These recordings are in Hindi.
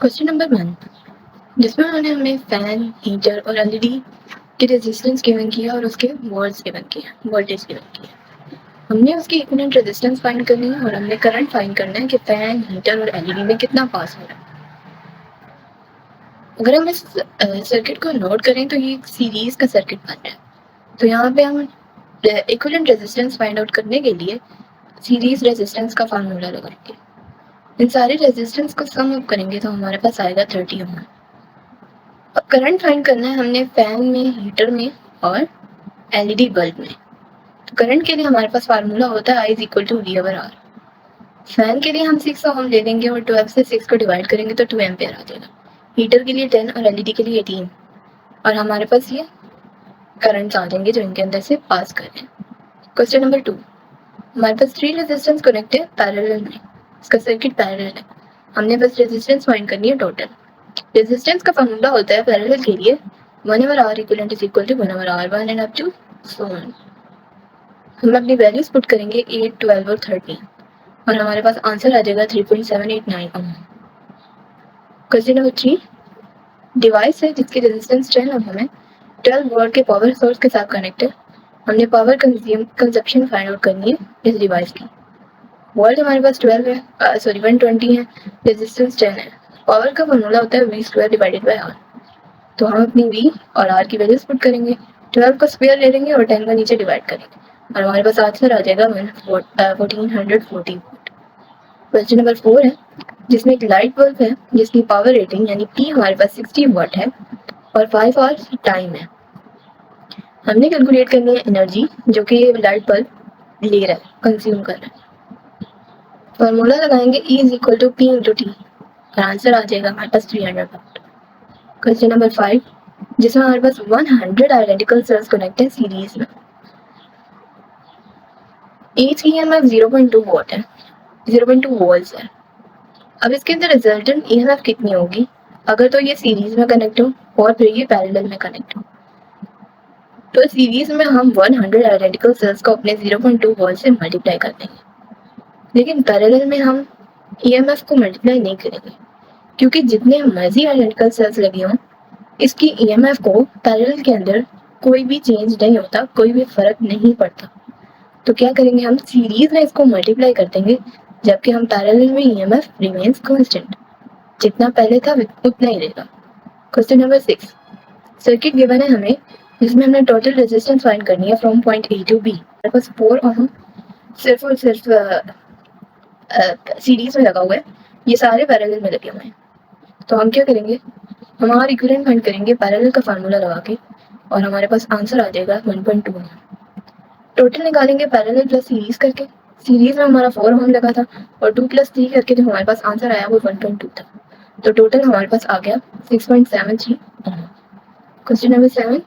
क्वेश्चन नंबर 1 जिसमें उन्होंने हमें फैन, हीटर और एलईडी के रेजिस्टेंस गिवन किया और उसके वोल्टेज गिवन किया। हमने उसकी इक्विवेलेंट रेजिस्टेंस फाइंड करनी है और हमने करंट फाइंड करना है कि फैन, हीटर और एलईडी में कितना पास हो रहा है। अगर हम इस सर्किट को नोट करें तो ये एक सीरीज का सर्किट बन रहा है। तो यहाँ पे हम इक्विवेलेंट रेजिस्टेंस फाइंड आउट करने के लिए सीरीज रेजिस्टेंस का फार्मूला लगाएंगे। इन सारे रेजिस्टेंस को सम अप करेंगे तो हमारे पास आएगा 30 ओम। अब करंट फाइंड करना है हमने फैन में, हीटर में और एलईडी बल्ब में। तो करंट के लिए हमारे पास फार्मूला होता है I is equal to V/R। Fan के लिए हम 6 ओम ले लेंगे और 12 से 6 को डिवाइड करेंगे तो 2 एम्पियर आ जाएगा। हीटर के लिए 10 और एलईडी के लिए 18 और हमारे पास ये करंट्स आ जाएंगे जो इनके अंदर से पास कर रहे हैं। क्वेश्चन नंबर 2, हमारे पास 3 रेजिस्टेंस कनेक्ट है पैरेलल में। इसका सर्किट पैरेलल है। हमने बस रेजिस्टेंस फाइंड करनी है टोटल। रेजिस्टेंस का फार्मूला होता है पैरेलल के लिए 1/R equivalent is equal to 1/R1 and up to so on. हम अपनी वैल्यूज पुट करेंगे 8, 12 और 13 और हमारे पास आंसर आ जाएगा 3.789 ओम। क्वेश्चन नंबर 3, डिवाइस है जिसकी रेजिस्टेंस 10 ओम है, 12 वोल्ट के पावर सोर्स के साथ कनेक्ट है। हमने पावर कंजप्शन फाइंड आउट करनी है इस डिवाइस की। वोल्ट हमारे पास 12 है, 120 है, रेजिस्टेंस 10 है। पावर का फॉर्मूला होता है V² डिवाइडेड बाय R। तो हम अपनी V और R की वैल्यूज पुट करेंगे। 12 का स्क्वायर ले लेंगे और 10 का नीचे डिवाइड करेंगे और हमारे पास आंसर आ जाएगा 1440 वोल्ट। क्वेश्चन नंबर 4 है जिसमें एक लाइट बल्ब है जिसकी पावर रेटिंग यानी P हमारे पास 60 वाट है और 5 आवर्स टाइम है। हमने कैलकुलेट करनी है एनर्जी जो कि लाइट बल्ब ले रहा है, कंज्यूम कर रहा है। फॉर्मूला लगाएंगे E is equal to P into T और आंसर आ जाएगा हमारे पास 300 वाट। क्वेश्चन नंबर 5 जिसमें हमारे पास 100 आइडेंटिकल सेल्स कनेक्ट है सीरीज में। ईच की EMF 0.2 वोल्ट है, 0.2 वोल्ट्स है। अब इसके अंदर रिजल्टेंट EMF कितनी होगी अगर तो ये सीरीज में कनेक्ट हो और फिर ये पैरेलल में कनेक्ट हो। तो सीरीज में हम 100 आइडेंटिकल सेल्स को अपने 0.2 वोल्ट से मल्टीप्लाई कर देंगे, लेकिन पैरेलल में हम EMF को मल्टीप्लाई नहीं करेंगे क्योंकि जितने मर्जी आइडेंटिकल सेल्स लगे हों इसकी EMF को पैरेलल के अंदर कोई भी चेंज नहीं होता, कोई भी फर्क नहीं पड़ता। तो क्या करेंगे हम सीरीज में इसको मल्टीप्लाई कर देंगे जबकि हम पैरेलल में EMF रिमेन्स कांस्टेंट, जितना पहले था उतना ही रहेगा। क्वेश्चन नंबर 6, सर्किट गिवन है हमें जिसमें हमने टोटल रेजिस्टेंस फाइंड करनी है from point A to B। हमारे पास 4 ओम सिर्फ और सिर्फ सीरीज में लगा हुआ है, ये सारे पैरेलल में लगे हुए हैं। तो हम क्या करेंगे, हम R इक्विवेलेंट फाइंड करेंगे पैरेलल का फार्मूला लगा के और हमारे पास आंसर आ जाएगा 1.2 ओम। टोटल निकालेंगे पैरेलल प्लस सीरीज करके। सीरीज में हमारा 4 ओम लगा था और 2 + 3 करके जो हमारे पास आंसर आया वो 1.2 था। तो टोटल हमारे पास आ गया 6.73 ओम। क्वेश्चन नंबर 7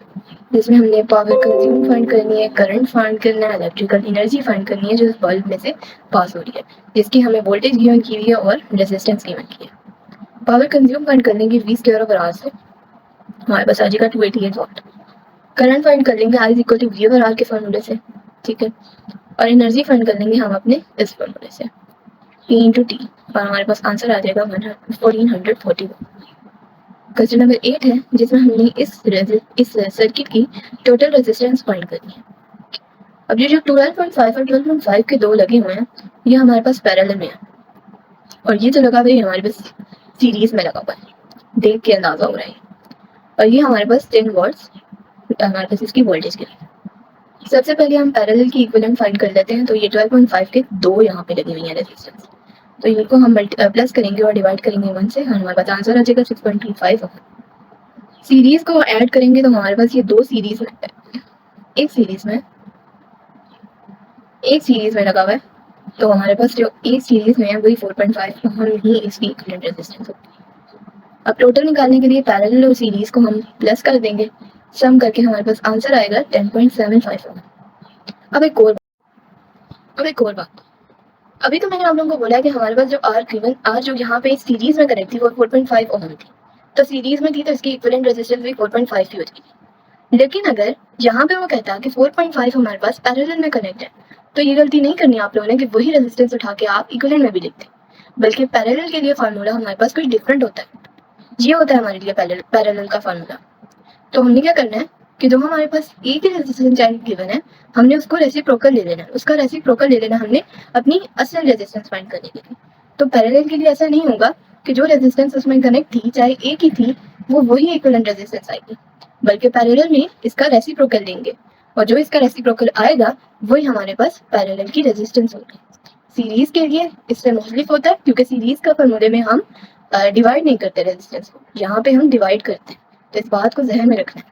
जिसमें हमने पावर कंज्यूम फाइंड करनी है, करंट फाइंड करना है, इलेक्ट्रिकल एनर्जी फाइंड करनी है जो इस बल्ब में से पास हो रही है, जिसकी हमें वोल्टेज गिवन की हुई है और रेजिस्टेंस गिवन की है। पावर कंज्यूम फाइंड करने की V²/R से हमारे पास आ जाएगा 288 वाट। करंट फाइंड कर लेंगे I is equal to V/R के फॉर्मूले से, ठीक है। और एनर्जी फाइंड कर लेंगे हम अपने इस फॉर्मूले से P इंटू T और हमारे पास आंसर आ जाएगा 1440 वाट। क्वेश्चन नंबर 8 है जिसमें हमने इस सर्किट की टोटल रेजिस्टेंस फाइंड करनी है। अब ये जो 12.5 और 12.5 के दो लगे हुए हैं ये हमारे पास पैरेलल में है और ये जो लगा हुआ है हमारे पास सीरीज में लगा हुआ है, देख के अंदाजा हो रहा है। और ये हमारे पास 10 वॉट्स हमारे पास इसकी वोल्टेज के लिए। सबसे पहले हम पैरेलल की इक्विवेलेंट फाइंड कर लेते हैं। तो ये 12.5 के दो यहाँ पे लगी हुई है रेजिस्टेंस, तो इनको हम प्लस करेंगे और डिवाइड करेंगे 1 से, हमारे पास आंसर आ जाएगा 6.25 ओम। सीरीज को ऐड करेंगे तो हमारे पास ये दो सीरीज में एक सीरीज में लगा हुआ है, तो हमारे पास जो एक सीरीज में है वही 4.5 ओम ही इसकी इक्विवेलेंट रेजिस्टेंस होगी। अब टोटल निकालने के लिए पैरेलल और सीरीज को हम प्लस कर देंगे, सम करके हमारे पास आंसर आएगा 10.75 ओम। अब एक और बात, अभी तो मैंने आप लोगों को बोला है कि हमारे पास जो R जो यहाँ पे सीरीज में कनेक्ट थी वो 4.5 ओम थी, तो सीरीज में थी तो इसकी इक्विवेलेंट रेजिस्टेंस भी 4.5 की हो जाएगी। लेकिन अगर यहाँ पे वो कहता है कि 4.5 हमारे पास पैरेलल में कनेक्ट है, तो ये गलती नहीं करनी आप लोगों ने कि वही रेजिस्टेंस उठा के आप इक्विवेलेंट में भी लिखते, बल्कि पैरेलल के लिए फार्मूला हमारे पास कुछ डिफरेंट होता है। ये होता है हमारे लिए पैरेलल का फार्मूला। तो हमने क्या करना है कि जो हमारे पास एक ही रेजिस्टेंस लाइन गिवन है, हमने उसको रेसिप्रोकल ले लेना है, उसका रेसिप्रोकल ले लेना हमने अपनी असल रेजिस्टेंस फाइंड करने के लिए। तो पैरेलल के लिए ऐसा नहीं होगा कि जो रेजिस्टेंस उसमें कनेक्ट थी, चाहे एक ही थी, वो वही इक्विवेलेंट रेजिस्टेंस आएगी, बल्कि पैरेलल में इसका रेसिप्रोकल लेंगे, और जो इसका रेसिप्रोकल आएगा वही हमारे पास पैरेलल की रेजिस्टेंस होगी। सीरीज के लिए इससे मुख्तलिफ होता है, क्योंकि सीरीज का फॉर्मूले में हम डिवाइड नहीं करते रेजिस्टेंस को, यहाँ पे हम डिवाइड करते हैं। तो इस बात को जहन में रखना है।